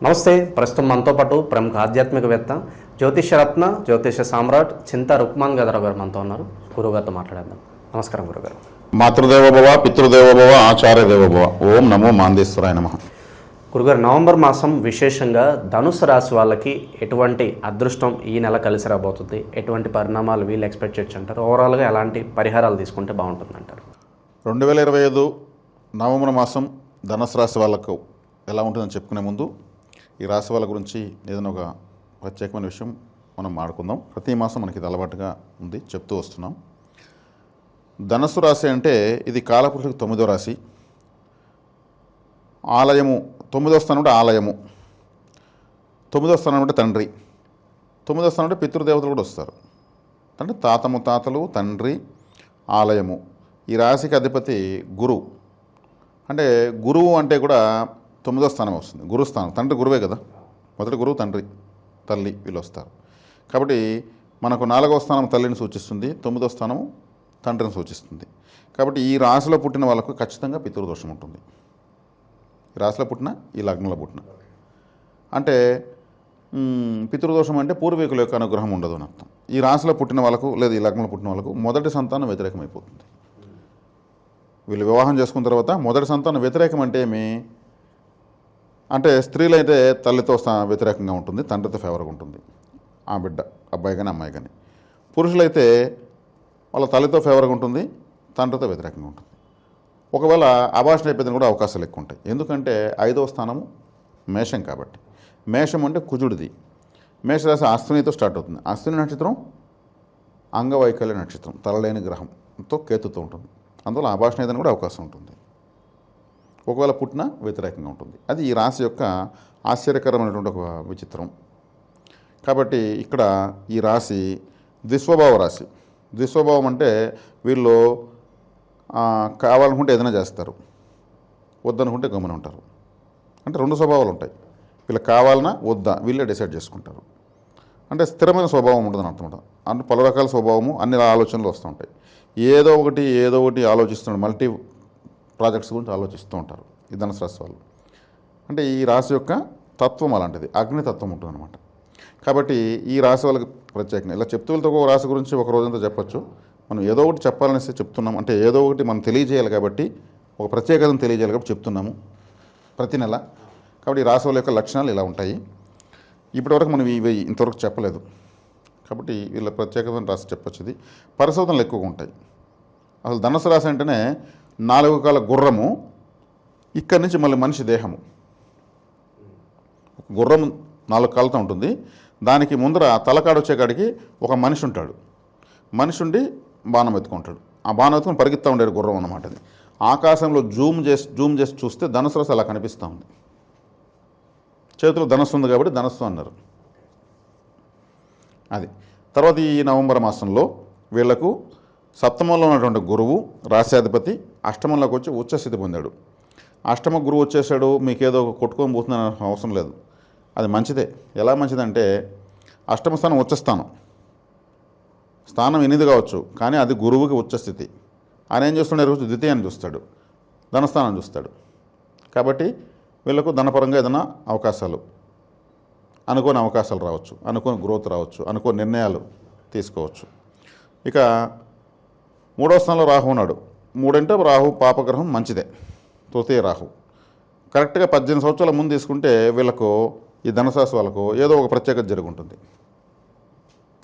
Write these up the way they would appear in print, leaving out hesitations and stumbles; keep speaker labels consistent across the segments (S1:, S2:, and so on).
S1: నమస్తే. ప్రస్తుతం మనతో పాటు ప్రముఖ ఆధ్యాత్మికవేత్త, జ్యోతిషరత్న, జ్యోతిష సామ్రాట్ చింతా రుక్మాన్ గదరావు గారు మనతో ఉన్నారు. గురువుగారితో మాట్లాడేద్దాం. నమస్కారం గురుగారు.
S2: మాతృదేవోభవ, పితృదేవోభవ, ఆచార్యదేవోభవ. ఓం నమో మాందేశ్వరాయ నమః.
S1: గురుగారు, నవంబర్ మాసం విశేషంగా ధనుసు రాశి వాళ్ళకి ఎటువంటి అదృష్టం ఈ నెల కలిసి రాబోతుంది? ఎటువంటి పరిణామాలు వీళ్ళు ఎక్స్పెక్ట్ చేయొచ్చు అంటారు? ఓవరాల్గా ఎలాంటి పరిహారాలు తీసుకుంటే బాగుంటుంది అంటారు?
S2: 2025 నవంబర్ మాసం ధనుసు రాశి వాళ్ళకు ఎలా ఉంటుందని చెప్పుకునే ముందు ఈ రాశి వాళ్ళ గురించి ఏదైనా ఒక ప్రత్యేకమైన విషయం మనం మాట్లాడుకుందాం. ప్రతి మాసం మనకి ఇది అలవాటుగా ఉంది, చెప్తూ వస్తున్నాం. ధనుసు రాశి అంటే ఇది కాలపురుషులకు 9వ రాశి. ఆలయము 9వ స్థానం అంటే ఆలయము, 9వ స్థానం అంటే తండ్రి, 9వ స్థానం అంటే పితృదేవతలు కూడా వస్తారు. అంటే తాతలు, తండ్రి, ఆలయము. ఈ రాశికి అధిపతి గురువు. అంటే గురువు అంటే కూడా 9వ స్థానం వస్తుంది, గురుస్థానం. తండ్రి గురువే కదా, మొదటి గురువు తండ్రి, తల్లి వీళ్ళు వస్తారు. కాబట్టి మనకు 4వ స్థానం తల్లిని సూచిస్తుంది, 9వ స్థానం తండ్రిని సూచిస్తుంది. కాబట్టి ఈ రాశిలో పుట్టిన వాళ్ళకు ఖచ్చితంగా పితృదోషం ఉంటుంది. ఈ రాశిలో పుట్టిన, ఈ లగ్నంలో పుట్టిన అంటే పితృదోషం అంటే పూర్వీకుల యొక్క అనుగ్రహం ఉండదు అని అర్థం. ఈ రాశిలో పుట్టిన వాళ్ళకు లేదా ఈ లగ్నంలో పుట్టిన వాళ్ళకు మొదటి సంతానం వ్యతిరేకమైపోతుంది. వీళ్ళు వివాహం చేసుకున్న తర్వాత మొదటి సంతానం వ్యతిరేకం అంటే ఏమి అంటే స్త్రీలు అయితే తల్లితో వ్యతిరేకంగా ఉంటుంది, తండ్రితో ఫేవర్గా ఉంటుంది ఆ బిడ్డ, అబ్బాయి కానీ అమ్మాయి కానీ. పురుషులైతే వాళ్ళ తల్లితో ఫేవర్గా ఉంటుంది, తండ్రితో వ్యతిరేకంగా ఉంటుంది. ఒకవేళ అబార్షన్ అయిపోయిన కూడా అవకాశాలు ఎక్కువ ఉంటాయి. ఎందుకంటే 5వ స్థానము మేషం కాబట్టి. మేషం అంటే కుజుడిది. మేషరాశి అశ్వినితో స్టార్ట్ అవుతుంది. అశ్విని నక్షత్రం అంగవైకల్య నక్షత్రం, తలలేని గ్రహంతో కేతుతో ఉంటుంది. అందువల్ల అబార్షన్ అయిన కూడా అవకాశం ఉంటుంది. ఒకవేళ పుట్టినా వ్యతిరేకంగా ఉంటుంది. అది ఈ రాశి యొక్క ఆశ్చర్యకరమైనటువంటి ఒక విచిత్రం. కాబట్టి ఇక్కడ ఈ రాశి ద్విస్వభావ రాశి. ద్విస్వభావం అంటే వీళ్ళు కావాలనుకుంటే ఏదైనా చేస్తారు, వద్దనుకుంటే గమని ఉంటారు. అంటే 2 స్వభావాలు ఉంటాయి. వీళ్ళకి కావాలన్నా వద్దా వీళ్ళే డిసైడ్ చేసుకుంటారు. అంటే స్థిరమైన స్వభావం ఉంటుందని అర్థం. అంటే పలు రకాల స్వభావము, అన్ని ఆలోచనలు వస్తూ ఉంటాయి. ఏదో ఒకటి ఆలోచిస్తున్నాడు, మల్టీ ప్రాజెక్ట్స్ గురించి ఆలోచిస్తూ ఉంటారు ఈ ధనుసు రాశి వాళ్ళు. అంటే ఈ రాశి యొక్క తత్వం అలాంటిది, అగ్నితత్వం ఉంటుందన్నమాట. కాబట్టి ఈ రాశి వాళ్ళకి ప్రత్యేకంగా ఇలా చెప్తూ వెళ్తే ఒక రాశి గురించి ఒక రోజంతా చెప్పచ్చు. మనం ఏదో ఒకటి చెప్పాలనేసి చెప్తున్నాం. అంటే ఏదో ఒకటి మనం తెలియజేయాలి కాబట్టి, ఒక ప్రత్యేకతను తెలియజేయాలి కాబట్టి చెప్తున్నాము ప్రతి నెల. కాబట్టి ఈ రాశి వాళ్ళ యొక్క లక్షణాలు ఇలా ఉంటాయి. ఇప్పటివరకు మనం ఇవి ఇంతవరకు చెప్పలేదు కాబట్టి వీళ్ళ ప్రత్యేకమైన రాశి చెప్పచ్చు. ఇది పరిశోధనలు ఎక్కువగా ఉంటాయి. అసలు ధనుసు రాశి అంటేనే 4 కాల గుర్రము, ఇక్కడి నుంచి మళ్ళీ మనిషి దేహము. గుర్రం 4 కాళ్ళతో ఉంటుంది. దానికి ముందర తలకాడు వచ్చేకాడికి ఒక మనిషి ఉంటాడు. మనిషి ఉండి బాణం ఎత్తుకుంటాడు. ఆ బాణం ఎత్తుకుని పరిగెత్తా ఉండేది గుర్రం అన్నమాట. అది ఆకాశంలో జూమ్ చేసి చూస్తే ధనుసు రాశి అలా కనిపిస్తూ ఉంది. చేతిలో ధనస్సు ఉంది కాబట్టి ధనస్సు అన్నారు. అది తర్వాత ఈ నవంబర్ మాసంలో వీళ్లకు సప్తమంలో ఉన్నటువంటి గురువు రాశ్యాధిపతి అష్టమంలోకి వచ్చి ఉచ్చస్థితి పొందాడు. అష్టమ గురువు వచ్చేసాడు, మీకేదో కొట్టుకొని పోతుందని అవసరం లేదు. అది మంచిదే. ఎలా మంచిదంటే అష్టమ స్థానం ఉచ్చస్థానం, స్థానం 8 కావచ్చు, కానీ అది గురువుకి ఉచ్చస్థితి. ఆయన ఏం చేస్తుండే, రోజు ద్వితీయాన్ని చూస్తాడు, ధనస్థానం చూస్తాడు. కాబట్టి వీళ్ళకు ధనపరంగా ఏదైనా అవకాశాలు, అనుకోని అవకాశాలు రావచ్చు, అనుకోని గ్రోత్ రావచ్చు, అనుకోని నిర్ణయాలు తీసుకోవచ్చు. ఇక 3వ స్థానంలో రాహు ఉన్నాడు. 3 అంటే రాహు పాపగ్రహం, మంచిదే. తృతీయ రాహు కరెక్ట్గా 18 సంవత్సరాల ముందు తీసుకుంటే వీళ్ళకు ఈ ధనుసు రాశి వాళ్ళకు ఏదో ఒక ప్రత్యేకత జరుగుంటుంది.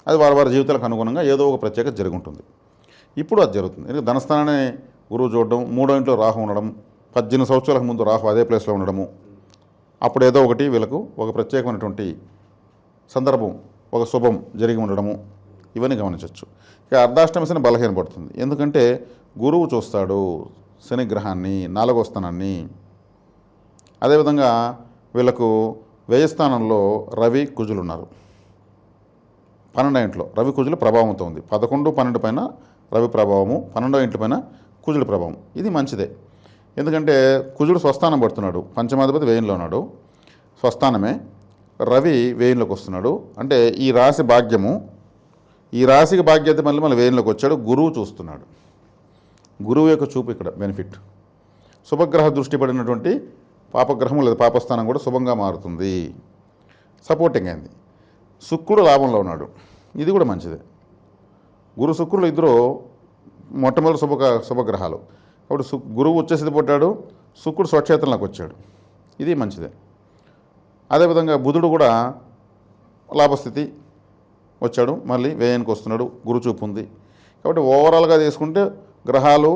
S2: అది వారి జీవితాలకు అనుగుణంగా ఏదో ఒక ప్రత్యేకత జరుగుంటుంది. ఇప్పుడు అది జరుగుతుంది. ఎందుకంటే ధనస్థానాన్ని గురువు చూడడం, 3వ ఇంట్లో రాహు ఉండడం, 18 సంవత్సరాలకు ముందు రాహు అదే ప్లేస్లో ఉండడము, అప్పుడు ఏదో ఒకటి వీళ్ళకు ఒక ప్రత్యేకమైనటువంటి సందర్భం, ఒక శుభం జరిగి ఉండడము, ఇవన్నీ గమనించవచ్చు. ఇక అర్ధాష్టమ శని బలహీనపడుతుంది. ఎందుకంటే గురువు చూస్తాడు శని గ్రహాన్ని, 4వ స్థానాన్ని. అదేవిధంగా వీళ్ళకు వ్యయ స్థానంలో రవి కుజులు ఉన్నారు. 12వ ఇంట్లో రవి కుజుల ప్రభావంతో ఉంది. 11, 12 పైన రవి ప్రభావము, 12వ ఇంటి పైన కుజుల ప్రభావం. ఇది మంచిదే. ఎందుకంటే కుజుడు స్వస్థానం పడుతున్నాడు, పంచమాధిపతి వ్యయంలో ఉన్నాడు, స్వస్థానమే. రవి వ్యయంలోకి వస్తున్నాడు. అంటే ఈ రాశి భాగ్యము, ఈ రాశికి భాగ్యత మళ్ళీ వ్యయంలోకి వచ్చాడు. గురువు చూస్తున్నాడు. గురువు యొక్క చూపు ఇక్కడ బెనిఫిట్. శుభగ్రహ దృష్టి పడినటువంటి పాపగ్రహం లేదా పాపస్థానం కూడా శుభంగా మారుతుంది, సపోర్టింగ్ అయింది. శుక్రుడు లాభంలో ఉన్నాడు, ఇది కూడా మంచిదే. గురు శుక్రులు ఇద్దరు మొట్టమొదటి శుభగ్రహాలు. కాబట్టి గురువు ఉచ్చస్థితి పుట్టాడు, శుక్రుడు స్వక్షేత్రంలోకి వచ్చాడు, ఇది మంచిదే. అదేవిధంగా బుధుడు కూడా లాభస్థితి వచ్చాడు, మళ్ళీ వ్యయానికి వస్తున్నాడు, గురుచూపు ఉంది. కాబట్టి ఓవరాల్గా తీసుకుంటే గ్రహాలు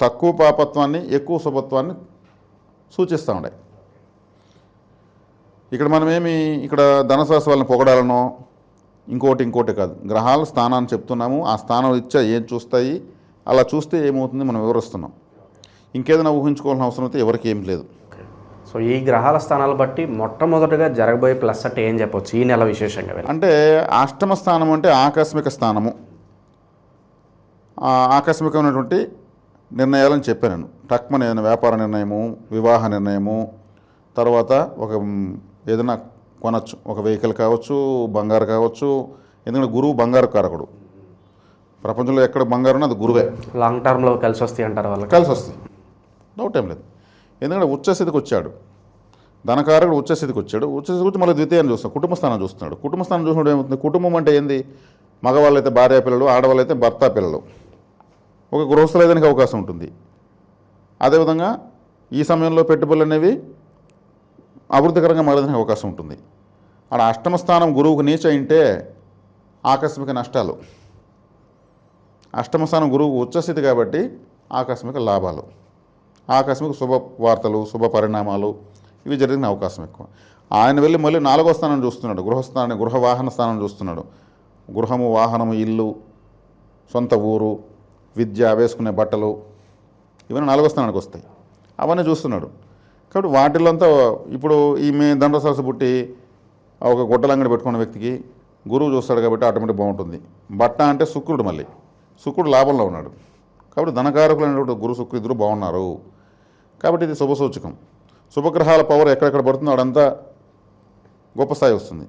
S2: తక్కువ పాపత్వాన్ని ఎక్కువ శుభత్వాన్ని సూచిస్తూ ఉన్నాయి. ఇక్కడ మనమేమి ఇక్కడ ధనుసు రాశి వాళ్ళని పొగడాలనో ఇంకోటి కాదు, గ్రహాల స్థానాన్ని చెప్తున్నాము. ఆ స్థానం ఇచ్చా ఏం చూస్తాయి, అలా చూస్తే ఏమవుతుంది మనం వివరిస్తున్నాం. ఇంకేదైనా ఊహించుకోవాల్సిన అవసరం అయితే ఎవరికి ఏం లేదు.
S1: సో ఈ గ్రహాల స్థానాలు బట్టి మొట్టమొదటిగా జరగబోయే ప్లస్ అంటే ఏం చెప్పవచ్చు ఈ నెల విశేషంగా?
S2: అంటే అష్టమ స్థానం అంటే ఆకస్మిక స్థానము, ఆకస్మికమైనటువంటి నిర్ణయాలని చెప్పాను. టక్మని ఏదైనా వ్యాపార నిర్ణయము, వివాహ నిర్ణయము, తర్వాత ఒక ఏదైనా కొనచ్చు, ఒక వెహికల్ కావచ్చు, బంగారు కావచ్చు. ఎందుకంటే గురువు బంగారు కారకుడు, ప్రపంచంలో ఎక్కడ బంగారు ఉన్నా అది గురువే.
S1: లాంగ్ టర్మ్లో కలిసి వస్తాయి అంటారు వాళ్ళకి?
S2: కలిసి వస్తాయి, డౌట్ ఏం లేదు. ఎందుకంటే ఉచ్చస్థితికి వచ్చాడు, ధనకారకుడు ఉచ్చస్థితికి వచ్చాడు. ఉచ్చస్థితికి వచ్చి మళ్ళీ ద్వితీయాన్ని చూస్తాడు, కుటుంబ స్థానం చూస్తున్నాడు. కుటుంబ స్థానం చూసినప్పుడు ఏమవుతుంది, కుటుంబం అంటే ఏంది, మగవాళ్ళైతే భార్య పిల్లలు, ఆడవాళ్ళైతే భర్త పిల్లలు, ఒక గృహస్థులైదానికి అవకాశం ఉంటుంది. అదేవిధంగా ఈ సమయంలో పెట్టుబడులు అనేవి అభివృద్ధికరంగా మారేదానికి అవకాశం ఉంటుంది. ఆడ అష్టమ స్థానం గురువుకు నీచ అయింటే ఆకస్మిక నష్టాలు, అష్టమ స్థానం గురువుకు ఉచ్చస్థితి కాబట్టి ఆకస్మిక లాభాలు, ఆకస్మిక శుభ వార్తలు, శుభ పరిణామాలు ఇవి జరిగిన అవకాశం ఎక్కువ. ఆయన వెళ్ళి మళ్ళీ 4వ స్థానం చూస్తున్నాడు, గృహస్థానం, గృహ వాహన స్థానం చూస్తున్నాడు. గృహము, వాహనము, ఇల్లు, సొంత ఊరు, విద్య, వేసుకునే బట్టలు ఇవన్నీ 4వ స్థానానికి వస్తాయి, అవన్నీ చూస్తున్నాడు. కాబట్టి వాటిల్లో అంతా ఇప్పుడు ఈమె ధనుసు రాశి పుట్టి ఒక గొడ్డలంగడి పెట్టుకున్న వ్యక్తికి గురువు చూస్తాడు కాబట్టి ఆటోమేటిక్ బాగుంటుంది. బట్ట అంటే శుక్రుడు, మళ్ళీ శుక్రుడు లాభంలో ఉన్నాడు కాబట్టి ధనకారకులైనటువంటి గురు శుక్రు ఇద్దరు బాగున్నారు. కాబట్టి ఇది శుభసూచకం. శుభగ్రహాల పవర్ ఎక్కడెక్కడ పడుతుందో అడంతా గొప్ప స్థాయి వస్తుంది.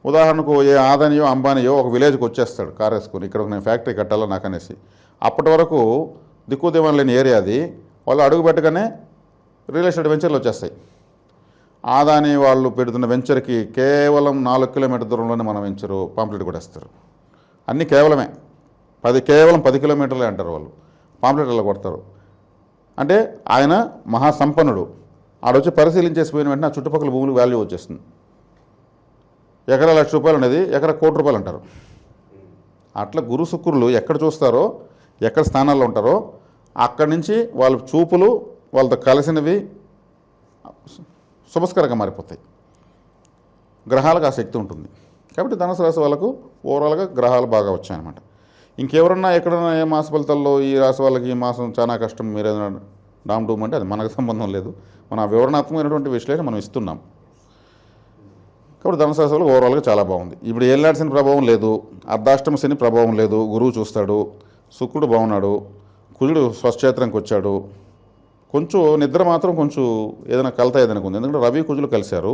S2: ఉదాహరణకు ఏ ఆదానియో అంబానియో ఒక విలేజ్కి వచ్చేస్తాడు కారు వేసుకొని, ఇక్కడ నేను ఫ్యాక్టరీ కట్టాలో నాకు అనేసి. అప్పటి వరకు దిక్కుదేవన లేని ఏరియా అది, వాళ్ళు అడుగు పెట్టగానే రియల్ ఎస్టేట్ వెంచర్లు వచ్చేస్తాయి. ఆదాని వాళ్ళు పెడుతున్న వెంచర్కి కేవలం 4 కిలోమీటర్ దూరంలోనే మన వెంచరు పాంప్లెట్ కూడా వేస్తారు. అన్నీ కేవలం 10 కిలోమీటర్లే అంటారు వాళ్ళు, పాంప్లెట్లు కొడతారు. అంటే ఆయన మహాసంపన్నుడు, ఆడొచ్చి పరిశీలించేసి పోయిన వెంటనే ఆ చుట్టుపక్కల భూములకు వాల్యూ వచ్చేస్తుంది. ఎకరా ₹1,00,000 అనేది ఎకరా ₹1,00,00,000 అంటారు. అట్లా గురు శుక్రులు ఎక్కడ చూస్తారో, ఎక్కడ స్థానాల్లో ఉంటారో అక్కడి నుంచి వాళ్ళ చూపులు వాళ్ళతో కలిసినవి శుభస్కరంగా మారిపోతాయి. గ్రహాలకు ఆ శక్తి ఉంటుంది. కాబట్టి ధనుసు రాశి వాళ్ళకు ఓవరాల్గా గ్రహాలు బాగా వచ్చాయన్నమాట. ఇంకెవరన్నా ఎక్కడన్నా ఏ మాస ఫలితాల్లో ఈ రాశి వాళ్ళకి ఈ మాసం చాలా కష్టం మీరు ఏదైనా డామ్ డూమ్ అంటే అది మనకు సంబంధం లేదు, మన వివరణాత్మకమైనటువంటి విశ్లేషణ మనం ఇస్తున్నాం. కాబట్టి ధనుసు రాశి వాళ్ళకి ఓవరాల్గా చాలా బాగుంది. ఇప్పుడు ఏళ్ళనాటి శని ప్రభావం లేదు, అర్ధాష్టమ శని ప్రభావం లేదు, గురువు చూస్తాడు, శుక్రుడు బాగున్నాడు, కుజుడు స్వక్షేత్రంకి వచ్చాడు. కొంచెం నిద్ర మాత్రం కొంచెం ఏదైనా కలత ఏదైనా ఉంది, ఎందుకంటే రవి కుజులు కలిశారు.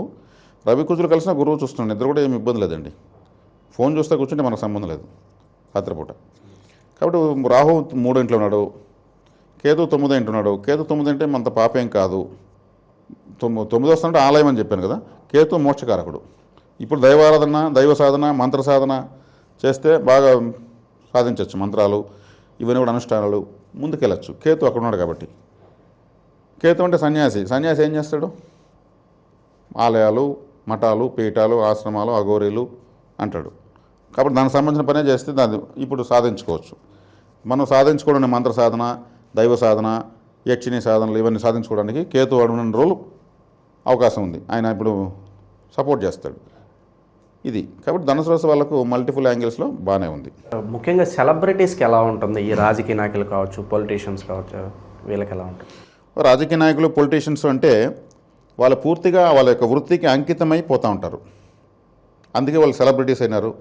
S2: రవి కుజులు కలిసినా గురువు చూస్తున్నాడు, నిద్ర కూడా ఏమి ఇబ్బంది లేదండి. ఫోన్ చూస్తే కూర్చుంటే మనకు సంబంధం లేదు రాత్రిపూట. కాబట్టి రాహు 3వ ఇంట్లో ఉన్నాడు, కేతు 9వ ఇంట్లో ఉన్నాడు. కేతు 9 అంటే అంత పాపేం కాదు. 9వ స్థానం అంటే ఆలయం అని చెప్పాను కదా. కేతు మోక్షకారకుడు. ఇప్పుడు దైవారాధన, దైవ సాధన, మంత్ర సాధన చేస్తే బాగా సాధించవచ్చు. మంత్రాలు ఇవన్నీ కూడా అనుష్ఠానాలు ముందుకెళ్ళచ్చు. కేతు అక్కడ ఉన్నాడు కాబట్టి. కేతు అంటే సన్యాసి. సన్యాసి ఏం చేస్తాడు? ఆలయాలు, మఠాలు, పీఠాలు, ఆశ్రమాలు, అఘోరీలు అంటాడు. కాబట్టి దానికి సంబంధించిన పనే చేస్తే దాన్ని ఇప్పుడు సాధించుకోవచ్చు. మనం సాధించుకోవడం మంత్ర సాధన, దైవ సాధన, యక్షిణీ సాధనలు ఇవన్నీ సాధించుకోవడానికి కేతు అడుగున్న రోజులు అవకాశం ఉంది. ఆయన ఇప్పుడు సపోర్ట్ చేస్తాడు. ఇది కాబట్టి ధనుసు రాశి వాళ్ళకు మల్టిపుల్ యాంగిల్స్లో బాగానే ఉంది.
S1: ముఖ్యంగా సెలబ్రిటీస్కి ఎలా ఉంటుంది? ఈ రాజకీయ నాయకులు కావచ్చు, పొలిటీషియన్స్ కావచ్చు, వీళ్ళకి ఎలా ఉంటుంది?
S2: రాజకీయ నాయకులు, పొలిటీషియన్స్ అంటే వాళ్ళు పూర్తిగా వాళ్ళ యొక్క వృత్తికి అంకితమై పోతూ ఉంటారు. అందుకే వాళ్ళు సెలబ్రిటీస్ అయినారు,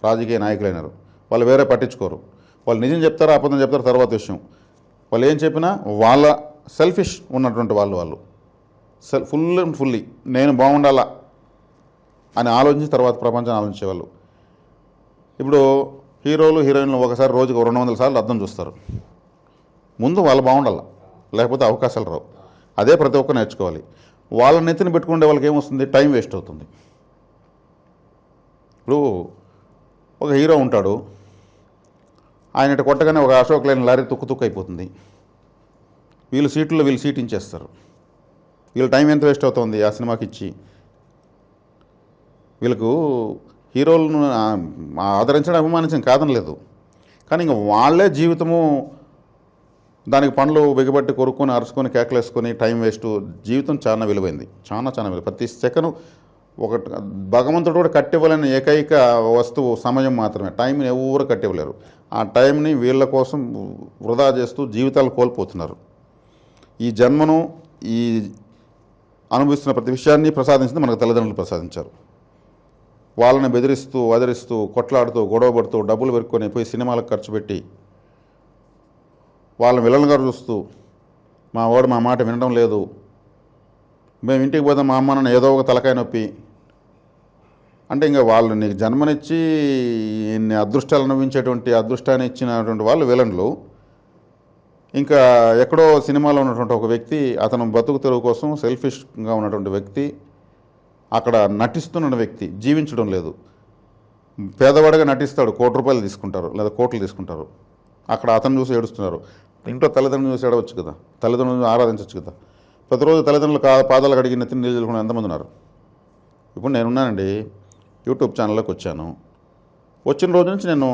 S2: రాజకీయ నాయకులు అయినారు. వాళ్ళు వేరే పట్టించుకోరు. వాళ్ళు నిజం చెప్తారు, అబద్ధం చెప్తారు తర్వాత విషయం. వాళ్ళు ఏం చెప్పినా వాళ్ళ సెల్ఫిష్ ఉన్నటువంటి వాళ్ళు ఫుల్ అండ్ ఫుల్లీ నేను బాగుండాలా అని ఆలోచించి తర్వాత ప్రపంచాన్ని ఆలోచించేవాళ్ళు. ఇప్పుడు హీరోలు, హీరోయిన్లు ఒకసారి రోజుకు 200 సార్లు అర్థం చూస్తారు. ముందు వాళ్ళు బాగుండాలి, లేకపోతే అవకాశాలు రావు. అదే ప్రతి ఒక్కరు నేర్చుకోవాలి. వాళ్ళ నెత్తిని పెట్టుకుంటే వాళ్ళకి ఏమొస్తుంది, టైం వేస్ట్ అవుతుంది. ఇప్పుడు ఒక హీరో ఉంటాడు, ఆయన కొట్టగానే ఒక అశోక్ లైన్ లారీ తుక్కు అయిపోతుంది. వీళ్ళు సీట్ ఇచ్చేస్తారు. వీళ్ళ టైం ఎంత వేస్ట్ అవుతుంది ఆ సినిమాకి ఇచ్చి. వీళ్ళకు హీరోలను ఆదరించడం అభిమానించడం కాదనలేదు, కానీ ఇంక వాళ్ళే జీవితము దానికి పనులు బిగబట్టి కొరుక్కొని అరుచుకొని కేకలేసుకొని టైం వేస్ట్. జీవితం చాలా విలువైంది, చాలా విలువ. ప్రతి సెకను ఒక భగవంతుడు కూడా కట్టివ్వలేని ఏకైక వస్తువు సమయం మాత్రమే. టైంని ఎవరు కట్టివ్వలేరు. ఆ టైంని వీళ్ళ కోసం వృధా చేస్తూ జీవితాలు కోల్పోతున్నారు. ఈ జన్మను ఈ అనుభవిస్తున్న ప్రతి విషయాన్ని ప్రసాదించింది మనకు తల్లిదండ్రులు ప్రసాదించారు. వాళ్ళని బెదిరిస్తూ వదిలిస్తూ కొట్లాడుతూ గొడవపడుతూ డబ్బులు పెరుక్కొని పోయి సినిమాలకు ఖర్చు పెట్టి వాళ్ళని విలన్గా చూస్తూ మా వాడు మా మాట వినడం లేదు, మేము ఇంటికి పోదాం మా అమ్మ నాన్న ఏదో ఒక తలకాయ నొప్పి అంటే ఇంకా వాళ్ళు నీకు జన్మనిచ్చి ఇన్ని అదృష్టాలు అనుభవించేటువంటి అదృష్టాన్ని ఇచ్చినటువంటి వాళ్ళు విలన్లు. ఇంకా ఎక్కడో సినిమాలో ఉన్నటువంటి ఒక వ్యక్తి, అతను బతుకు తెరువు కోసం సెల్ఫిష్గా ఉన్నటువంటి వ్యక్తి, అక్కడ నటిస్తున్న వ్యక్తి జీవించడం లేదు. పేదవాడిగా నటిస్తాడు, ₹1,00,00,000 తీసుకుంటారు లేదా కోట్లు తీసుకుంటారు. అక్కడ అతను చూసి ఏడుస్తున్నారు. ఇంట్లో తల్లిదండ్రులు చూసి ఏడవచ్చు కదా, తల్లిదండ్రులను ఆరాధించవచ్చు కదా. ప్రతిరోజు తల్లిదండ్రులు పాదాలు కడిగి నెత్తిని నీళ్ళు చల్లుకునే ఎంతమంది ఉన్నారు. ఇప్పుడు నేనున్నానండి, యూట్యూబ్ ఛానల్లోకి వచ్చాను. వచ్చిన రోజు నుంచి నేను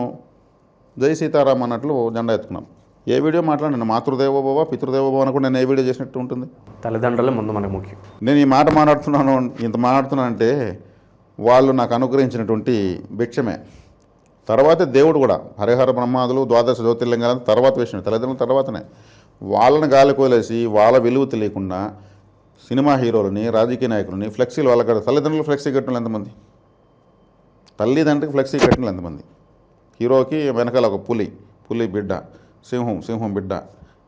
S2: జై సీతారాం అన్నట్లు జెండా ఎత్తుకున్నాను. ఏ వీడియో మాట్లాడినా మాతృదేవోభవ పితృదేవోభవ అని కూడా నేను ఏ వీడియో చేసినట్టు ఉంటుంది.
S1: తల్లిదండ్రులే ముందు మనకు ముఖ్యం.
S2: నేను ఈ మాట మాట్లాడుతున్నాను, ఇంత మాట్లాడుతున్నానంటే వాళ్ళు నాకు అనుగ్రహించినటువంటి భిక్షమే. తర్వాతే దేవుడు కూడా, హరిహర బ్రహ్మాదులు ద్వాదశ జ్యోతిర్లింగాలు తర్వాత విషయం, తల్లిదండ్రుల తర్వాతనే. వాళ్ళని గాలి కోలేసి వాళ్ళ విలువ తెలియకుండా సినిమా హీరోలని రాజకీయ నాయకులని ఫ్లెక్సీలు వాళ్ళ తల్లిదండ్రులు ఫ్లెక్సీ కట్టిన ఎంతమంది, తల్లిదండ్రికి ఫ్లెక్సీ కట్టిన ఎంతమంది. హీరోకి వెనకాల ఒక పులి బిడ్డ, సింహం బిడ్డ.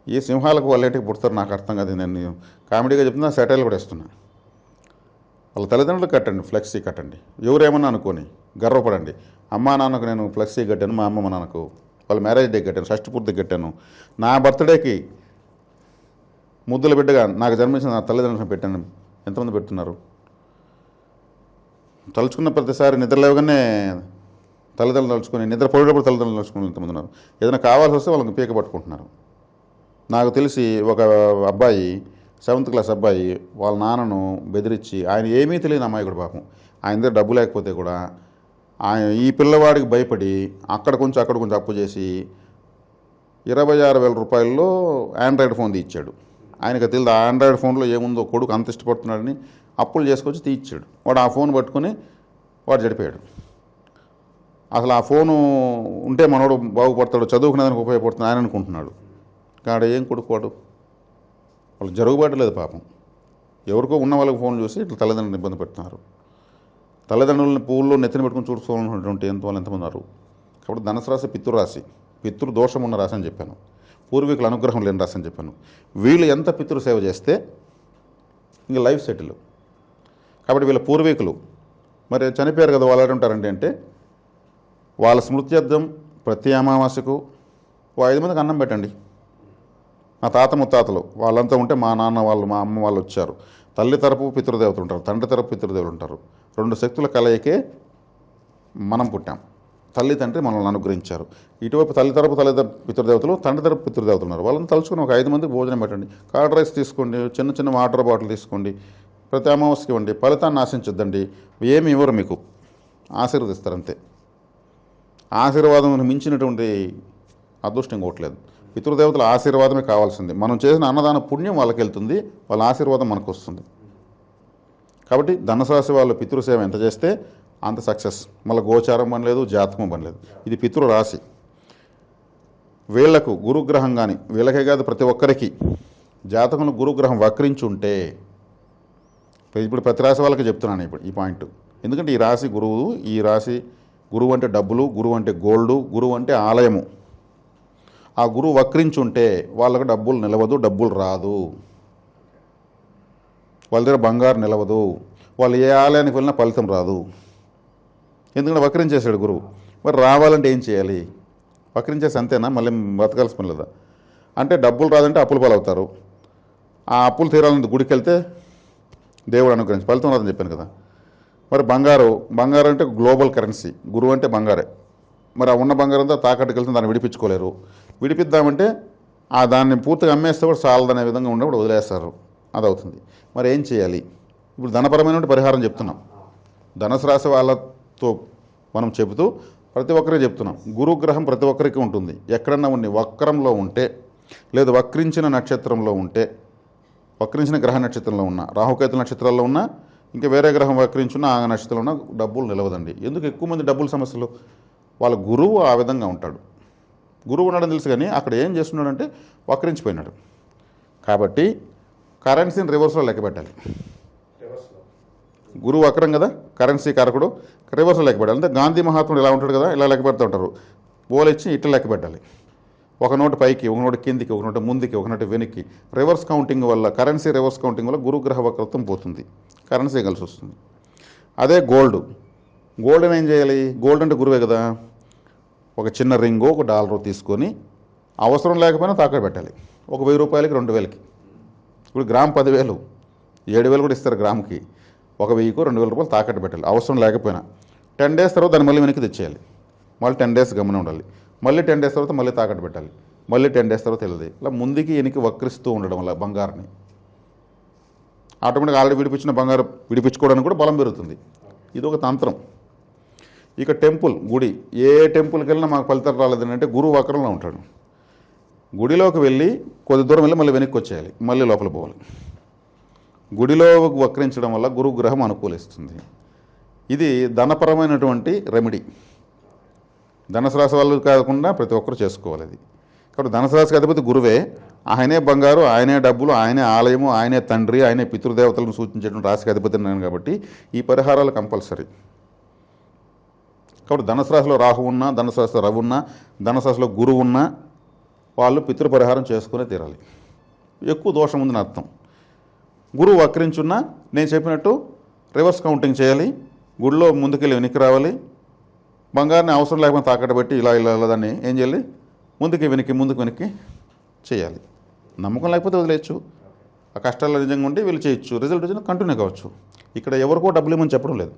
S2: ఈ సింహాలకు వాళ్ళేటికి పుడతారు నాకు అర్థం కాదు. నేను కామెడీగా చెప్తున్నా, సెటైల్ కూడా వేస్తున్నా. వాళ్ళ తల్లిదండ్రులు కట్టండి, ఫ్లెక్సీ కట్టండి. ఎవరేమన్నా అనుకోని గర్వపడండి. అమ్మా నాన్నకు నేను ఫ్లెక్సీ కట్టాను, మా అమ్మ నాన్నకు వాళ్ళ మ్యారేజ్ డే కట్టాను, షష్టి పూర్తికి కట్టాను, నా బర్త్డేకి ముద్దుల బిడ్డగా నాకు జన్మించిన నా తల్లిదండ్రులను పెట్టాను. ఎంతమంది పెడుతున్నారు? తలుచుకున్న ప్రతిసారి నిద్రలేవగానే తల్లిదండ్రులు తలుచుకొని, నిద్రపోయేటప్పుడు తల్లిదండ్రులు తలుచుకుని ఎంతమంది ఉన్నారు. ఏదైనా కావాల్సి వస్తే వాళ్ళకి పీక పట్టుకుంటున్నారు. నాకు తెలిసి ఒక అబ్బాయి 7th క్లాస్ అబ్బాయి వాళ్ళ నాన్నను బెదిరించి, ఆయన ఏమీ తెలియని అమ్మాయి కూడా పాపం, ఆయన దగ్గర డబ్బు లేకపోతే కూడా ఆయన ఈ పిల్లవాడికి భయపడి అక్కడ కొంచెం అప్పు చేసి 26,000 రూపాయల్లో ఆండ్రాయిడ్ ఫోన్ తీయించాడు. ఆయనకు తెలియదు ఆ ఆండ్రాయిడ్ ఫోన్లో ఏముందో, కొడుకు అంత ఇష్టపడుతున్నాడని అప్పులు చేసుకొచ్చి తీయించాడు. వాడు ఆ ఫోన్ పట్టుకొని వాడు చెడిపోయాడు. అసలు ఆ ఫోను ఉంటే మనోడు బాగుపడతాడు, చదువుకునేదానికి ఉపయోగపడుతుంది ఆయన అనుకుంటున్నాడు. కాడ ఏం కొడుకోడు, వాళ్ళు జరుగుబాటు లేదు పాపం. ఎవరికో ఉన్న వాళ్ళకి ఫోన్ చూసి ఇట్లా తల్లిదండ్రులను ఇబ్బంది పెడుతున్నారు. తల్లిదండ్రులని పువ్వుల్లో నెత్తిన పెట్టుకుని చూసుకోవాలన్నటువంటి ఎంతమంది ఉన్నారు. కాబట్టి ధనుసు రాశి పితృరాశి, పితృదోషం ఉన్న రాశి అని చెప్పాను, పూర్వీకుల అనుగ్రహం లేని రాశి అని చెప్పాను. వీళ్ళు ఎంత పితృసేవ చేస్తే ఇంక లైఫ్ సెటిల్. కాబట్టి వీళ్ళ పూర్వీకులు మరి చనిపోయారు కదా, వాళ్ళు ఉంటారండి అంటే వాళ్ళ స్మృత్యర్థం ప్రతి అమావాస్యకు 5 మందికి అన్నం పెట్టండి. మా తాత ముత్తాతలు వాళ్ళంతా ఉంటే మా నాన్న వాళ్ళు మా అమ్మ వాళ్ళు వచ్చారు. తల్లి తరపు పితృదేవతలు ఉంటారు, తండ్రి తరపు పితృదేవులు ఉంటారు. 2 శక్తుల కలయికే మనం పుట్టాం. తల్లి తండ్రి మనల్ని అనుగ్రహించారు. ఇటువైపు తల్లి తరపు పితృదేవతలు, తండ్రి తరపు పితృదేవతలు ఉన్నారు. వాళ్ళని తలుచుకుని ఒక 5 మందికి భోజనం పెట్టండి. కర్డ్ రైస్ తీసుకోండి, చిన్న వాటర్ బాటిల్ తీసుకోండి, ప్రతి అమావాస్యకి ఇవ్వండి. ఫలితాన్ని ఆశించొద్దండి. ఏమి ఇవ్వరు, మీకు ఆశీర్వదిస్తారు అంతే. ఆశీర్వాదం మించినటువంటి అదృష్టం ఇంకోట్లేదు. పితృదేవతల ఆశీర్వాదమే కావాల్సింది. మనం చేసిన అన్నదాన పుణ్యం వాళ్ళకి వెళ్తుంది, వాళ్ళ ఆశీర్వాదం మనకు వస్తుంది. కాబట్టి ధనుసు రాశి వాళ్ళు పితృసేవ ఎంత చేస్తే అంత సక్సెస్. మళ్ళీ గోచారం పని లేదు, జాతకం పని లేదు. ఇది పితృ రాశి. వీళ్లకు గురుగ్రహం కానీ, వీళ్ళకే కాదు ప్రతి ఒక్కరికి జాతకంలో గురుగ్రహం వక్రించి ఉంటే, ఇప్పుడు ప్రతి రాశి వాళ్ళకి చెప్తున్నాను ఇప్పుడు ఈ పాయింట్. ఎందుకంటే ఈ రాశి గురువు, ఈ రాశి గురువు అంటే డబ్బులు, గురువు అంటే గోల్డు, గురువు అంటే ఆలయము. ఆ గురువు వక్రించి ఉంటే వాళ్ళకు డబ్బులు నిలవదు, డబ్బులు రాదు, వాళ్ళ దగ్గర బంగారు నిలవదు, వాళ్ళు ఏ ఆలయానికి వెళ్ళినా ఫలితం రాదు. ఎందుకంటే వక్రించేశాడు గురువు. మరి రావాలంటే ఏం చేయాలి? వక్రించేసి అంతేనా, మళ్ళీ బతకాల్సి పని లేదా? అంటే డబ్బులు రాదంటే అప్పుల పాలవుతారు. ఆ అప్పులు తీరాలంటే గుడికి వెళ్తే దేవుడు అనుగ్రహించి ఫలితం రాదని చెప్పాను కదా. మరి బంగారం అంటే గ్లోబల్ కరెన్సీ, గురువు అంటే బంగారే. మరి ఆ ఉన్న బంగారంతో తాకట్టుకు వెళ్తే దాన్ని విడిపించుకోలేరు. విడిపిద్దామంటే దాన్ని పూర్తిగా అమ్మేస్తే కూడా చాలదనే విధంగా ఉన్నప్పుడు వదిలేస్తారు. అది అవుతుంది. మరి ఏం చేయాలి? ఇప్పుడు ధనపరమైన పరిహారం చెప్తున్నాం. ధనుసు రాశి వాళ్ళతో మనం చెబుతూ ప్రతి ఒక్కరికి చెప్తున్నాం. గురుగ్రహం ప్రతి ఒక్కరికి ఉంటుంది. ఎక్కడన్నా ఉండి వక్రంలో ఉంటే, లేదు వక్రించిన నక్షత్రంలో ఉంటే, వక్రించిన గ్రహ నక్షత్రంలో ఉన్న, రాహుకేతు నక్షత్రాల్లో ఉన్న, ఇంకా వేరే గ్రహం వక్రించున్న ఆ నక్షత్రంలో ఉన్న డబ్బులు నిలవదండి. ఎందుకు ఎక్కువ మంది డబ్బుల సమస్యలు? వాళ్ళ గురువు ఆ విధంగా ఉంటాడు. గురువు ఉన్నాడని తెలుసు, కానీ అక్కడ ఏం చేస్తున్నాడంటే వక్రించిపోయినాడు. కాబట్టి కరెన్సీని రివర్స్లో లెక్క పెట్టాలి. గురువు వక్రం కదా, కరెన్సీ కారకుడు, రివర్స్లో లెక్క పెట్టాలి. అంటే గాంధీ మహాత్ముడు ఇలా ఉంటాడు కదా, ఇలా లెక్క పెడుతూ ఉంటారు. పోలిచ్చి ఇట్లా లెక్క పెట్టాలి. ఒక నోటు పైకి, ఒక నోటు కిందికి, ఒక నోటు ముందుకి, ఒక నోటు వెనక్కి. రివర్స్ కౌంటింగ్ వల్ల, కరెన్సీ రివర్స్ కౌంటింగ్ వల్ల గురుగ్రహ వక్రత్వం పోతుంది, కరెన్సీ కలిసి వస్తుంది. అదే గోల్డ్ని ఏం చేయాలి? గోల్డ్ అంటే గురువే కదా. ఒక చిన్న రింగో ఒక డాలరో తీసుకొని అవసరం లేకపోయినా తాకట్టు పెట్టాలి. ఒక 1000 రూపాయలకి 2000కి. ఇప్పుడు గ్రామ్ 10,000, 7,000 కూడా ఇస్తారు గ్రామ్కి. ఒక 1000కో 2,000 రూపాయలు తాకట్టు పెట్టాలి అవసరం లేకపోయినా. 10 డేస్ తర్వాత దాన్ని మళ్ళీ వెనక్కి తెచ్చేయాలి. మళ్ళీ 10 డేస్ గమనం ఉండాలి. మళ్ళీ 10 డేస్ తర్వాత మళ్ళీ తాకట్టు పెట్టాలి. మళ్ళీ 10 డేస్ తర్వాత వెళ్ళదు. ఇలా ముందుకి వెనక్కి వక్రిస్తూ ఉండడం వల్ల బంగారాన్ని ఆటోమేటిక్గా ఆల్రెడీ విడిపించిన బంగారం విడిపించుకోవడానికి కూడా బలం పెరుగుతుంది. ఇది ఒక తంత్రం. ఇక గుడి, ఏ టెంపుల్కి వెళ్ళినా మాకు ఫలితాలు రాలేదని అంటే గురువు వక్రంలో ఉంటాడు. గుడిలోకి వెళ్ళి కొద్ది దూరం వెళ్ళి మళ్ళీ వెనక్కి వచ్చేయాలి, మళ్ళీ లోపల పోవాలి. గుడిలో వక్రించడం వల్ల గురుగ్రహం అనుకూలిస్తుంది. ఇది ధనపరమైనటువంటి రెమెడీ. ధనుసు రాశి వాళ్ళు కాకుండా ప్రతి ఒక్కరు చేసుకోవాలి అది. కాబట్టి ధనుసు రాశికి అధిపతి గురువే. ఆయనే బంగారు, ఆయనే డబ్బులు, ఆయనే ఆలయము, ఆయనే తండ్రి, ఆయనే పితృదేవతలను సూచించేటువంటి రాశికి అధిపతి నేను. కాబట్టి ఈ పరిహారాలు కంపల్సరీ. కాబట్టి ధనుసు రాశిలో రాహు ఉన్నా, ధనుసు రాశిలో రవి ఉన్నా, ధనుసు రాశిలో గురువు ఉన్నా వాళ్ళు పితృపరిహారం చేసుకునే తీరాలి. ఎక్కువ దోషం ఉందని అర్థం. గురువు వక్రించున్నా నేను చెప్పినట్టు రివర్స్ కౌంటింగ్ చేయాలి. గుడిలో ముందుకెళ్ళి వెనక్కి రావాలి. బంగారాన్ని అవసరం లేకపోతే తాకట్టు పెట్టి ఇలా దాన్ని ఏం చేయాలి? ముందుకు వెనక్కి చేయాలి. నమ్మకం లేకపోతే వదిలేయచ్చు. ఆ కష్టాల్లో నిజంగా ఉండి వీళ్ళు చేయొచ్చు. రిజల్ట్ వచ్చిన కంటిన్యూ కావచ్చు. ఇక్కడ ఎవరికో డబ్బులు ఇవ్వమని చెప్పడం లేదు.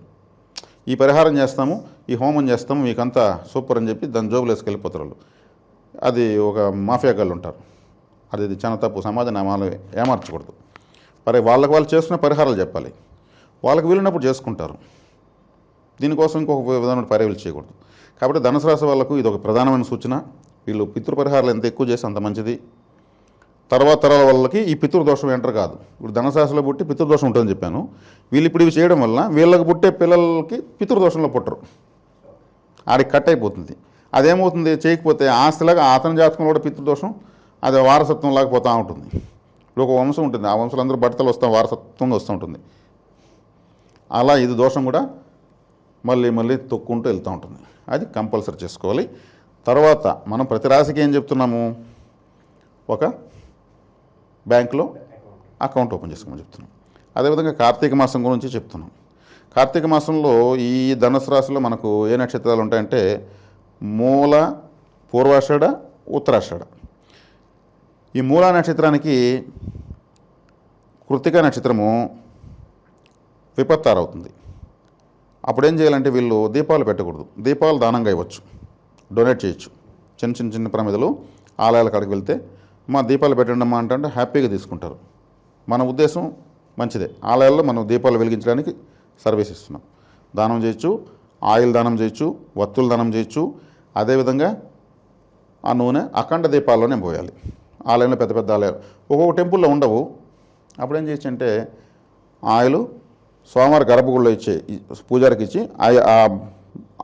S2: ఈ పరిహారం చేస్తాము, ఈ హోమం చేస్తాము, మీకంతా సూపర్ అని చెప్పి దాని జోబులు వేసుకెళ్ళిపోతారు వాళ్ళు. అది ఒక మాఫియా గాళ్ళు ఉంటారు. అది చాలా తప్పు. సమాజాన్ని వాళ్ళు ఏమార్చకూడదు. మరి వాళ్ళు చేసుకునే పరిహారాలు చెప్పాలి. వాళ్ళకి వీలున్నప్పుడు చేసుకుంటారు. దీనికోసం ఇంకొక విధమైన పర్యవేలు చేయకూడదు. కాబట్టి ధనుసు రాశి వాళ్ళకు ఇది ఒక ప్రధానమైన సూచన. వీళ్ళు పితృపరిహారాలు ఎంత ఎక్కువ చేస్తే అంత మంచిది. తర్వాత తరాల వాళ్ళకి ఈ పితృదోషం ఎంటర్ కాదు. ఇప్పుడు ధనుసు రాశిలో పుట్టి పితృదోషం ఉంటుందని చెప్పాను. వీళ్ళు ఇప్పుడు ఇవి చేయడం వల్ల వీళ్ళకి పుట్టే పిల్లలకి పితృదోషంలో పుట్టరు. ఆడికి కట్ అయిపోతుంది. అదేమవుతుంది? చేయకపోతే ఆస్తిలాగా అతని జాతకంలో కూడా పితృదోషం అది వారసత్వం లాగా పోతూ ఉంటుంది. ఇప్పుడు ఒక వంశం ఉంటుంది, ఆ వంశంలో అందరూ బట్టలు వారసత్వంగా వస్తూ ఉంటుంది. అలా ఇది దోషం కూడా మళ్ళీ తొక్కుంటూ వెళ్తూ ఉంటుంది. అది కంపల్సరీ చేసుకోవాలి. తర్వాత మనం ప్రతి రాశికి ఏం చెప్తున్నాము? ఒక బ్యాంకులో అకౌంట్ ఓపెన్ చేసుకోమని చెప్తున్నాం. అదేవిధంగా కార్తీక మాసం గురించి చెప్తున్నాం. కార్తీక మాసంలో ఈ ధనుసు రాశిలో మనకు ఏ నక్షత్రాలు ఉంటాయంటే మూల, పూర్వాషాఢ, ఉత్తరాషాఢ. ఈ మూల నక్షత్రానికి కృత్తిక నక్షత్రము విపత్తారు అవుతుంది. అప్పుడు ఏం చేయాలంటే వీళ్ళు దీపాలు పెట్టకూడదు. దీపాలు దానంగా ఇవ్వచ్చు, డొనేట్ చేయొచ్చు. చిన్న ప్రమిదలు ఆలయాల కాడికి వెళ్తే మా దీపాలు పెట్టండి అమ్మా అంటే హ్యాపీగా తీసుకుంటారు. మన ఉద్దేశం మంచిదే. ఆలయాల్లో మనం దీపాలు వెలిగించడానికి సర్వీస్ ఇస్తున్నాం. దానం చేయొచ్చు, ఆయిల్ దానం చేయొచ్చు, వత్తులు దానం చేయొచ్చు. అదేవిధంగా ఆ నూనె అఖండ దీపాల్లోనే పోయాలి. ఆలయంలో పెద్ద ఆలయాలు ఒక్కొక్క టెంపుల్లో ఉండవు. అప్పుడు ఏం చేయొచ్చు అంటే ఆయిల్ స్వామివారి గర్భగుడిలో పూజారికి ఇచ్చి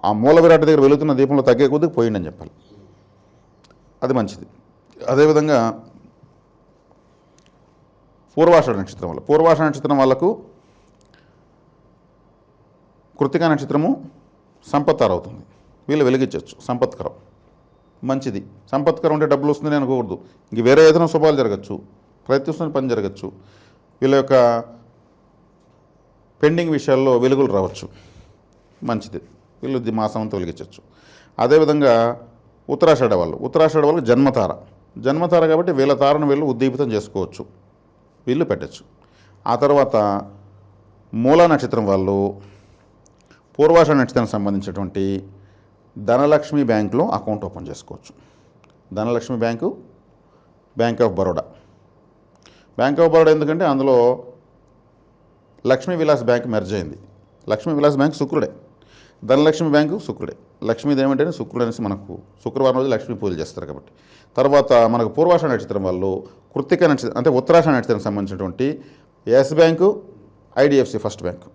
S2: ఆ మూల విరాట్ దగ్గర వెలుగుతున్న దీపంలో తగ్గే కొద్దిగా పోయిండి అని చెప్పాలి. అది మంచిది. అదేవిధంగా పూర్వాషాఢ నక్షత్రం వాళ్ళకు కృత్తికా నక్షత్రము సంపత్తారు అవుతుంది. వీళ్ళు వెలిగించవచ్చు. సంపత్కరం మంచిది. సంపత్కరం అంటే డబ్బులు వస్తుందని అనుకోకూడదు. ఇంక వేరే ఏదైనా శుభాలు జరగచ్చు, ప్రయత్నిస్తున్న పని జరగచ్చు. వీళ్ళ యొక్క పెండింగ్ విషయాల్లో వెలుగులు రావచ్చు. మంచిది. వీళ్ళు మాసం అంతా వెలిగించవచ్చు. అదేవిధంగా ఉత్తరాషాఢ వాళ్ళకు జన్మతార కాబట్టి వీళ్ళ తారను వీళ్ళు ఉద్దీపితం చేసుకోవచ్చు. వీళ్ళు పెట్టచ్చు. ఆ తర్వాత మూలా నక్షత్రం వాళ్ళు పూర్వాషాఢ నక్షత్రానికి సంబంధించినటువంటి ధనలక్ష్మి బ్యాంకులో అకౌంట్ ఓపెన్ చేసుకోవచ్చు. Dhanalakshmi bank, bank of Baroda. Bank of Baroda ఎందుకంటే అందులో లక్ష్మీ విలాస్ బ్యాంక్ మెర్జ్ అయింది. లక్ష్మీ విలాస్ బ్యాంక్ శుక్రుడే, ధనలక్ష్మి బ్యాంకు శుక్రుడే. లక్ష్మీది ఏమంటే శుక్రుడు అనేసి మనకు శుక్రవారం రోజు లక్ష్మీ పూజలు చేస్తారు కాబట్టి. తర్వాత మనకు పూర్వాషాఢ నక్షత్రం వాళ్ళు కృత్తిక నక్షత్రం అంటే ఉత్తరాషాఢ నక్షత్రానికి సంబంధించినటువంటి Yes bank, IDFC first bank,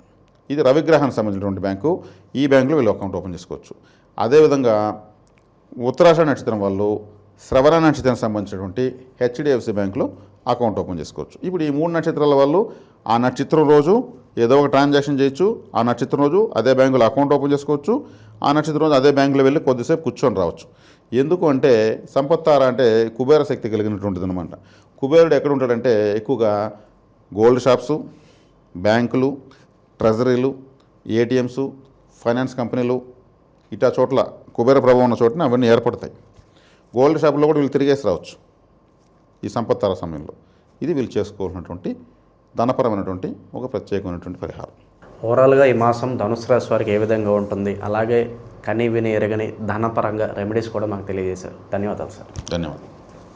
S2: ఇది రవిగ్రహానికి సంబంధించినటువంటి బ్యాంకు. ఈ బ్యాంకులో వీళ్ళు అకౌంట్ ఓపెన్ చేసుకోవచ్చు. అదేవిధంగా ఉత్తరాషాఢ నక్షత్రం వాళ్ళు శ్రవణ నక్షత్రానికి సంబంధించినటువంటి హెచ్డిఎఫ్సి బ్యాంకులో అకౌంట్ ఓపెన్ చేసుకోవచ్చు. ఇప్పుడు ఈ 3 నక్షత్రాల వాళ్ళు ఆ నక్షత్రం రోజు ఏదో ఒక ట్రాన్సాక్షన్ చేయొచ్చు. ఆ నక్షత్రం రోజు అదే బ్యాంకులో అకౌంట్ ఓపెన్ చేసుకోవచ్చు. ఆ నక్షత్రం రోజు అదే బ్యాంకులో వెళ్ళి కొద్దిసేపు కూర్చొని రావచ్చు. ఎందుకు అంటే సంపత్తార అంటే కుబేర శక్తి కలిగినటువంటిది అనమాట. కుబేరుడు ఎక్కడ ఉంటాడంటే ఎక్కువగా గోల్డ్ షాప్సు, బ్యాంకులు, ట్రెజరీలు, ఏటీఎంస్, ఫైనాన్స్ కంపెనీలు ఇటా చోట్ల కుబేర ప్రభావం ఉన్న చోటన అవన్నీ ఏర్పడతాయి. గోల్డ్ షాపులో కూడా వీళ్ళు తిరిగేసి రావచ్చు ఈ సంపత్తార సమయంలో. ఇది వీళ్ళు చేసుకోవాల్సినటువంటి ధనపరమైనటువంటి ఒక ప్రత్యేకమైనటువంటి పరిహారం.
S1: ఓవరాల్గా ఈ మాసం ధనుసు రాశి వారికి ఏ విధంగా ఉంటుంది, అలాగే కని విని ఎరగని ధనపరంగా రెమెడీస్ కూడా మాకు తెలియజేశారు. ధన్యవాదాలు సార్.
S2: ధన్యవాదాలు.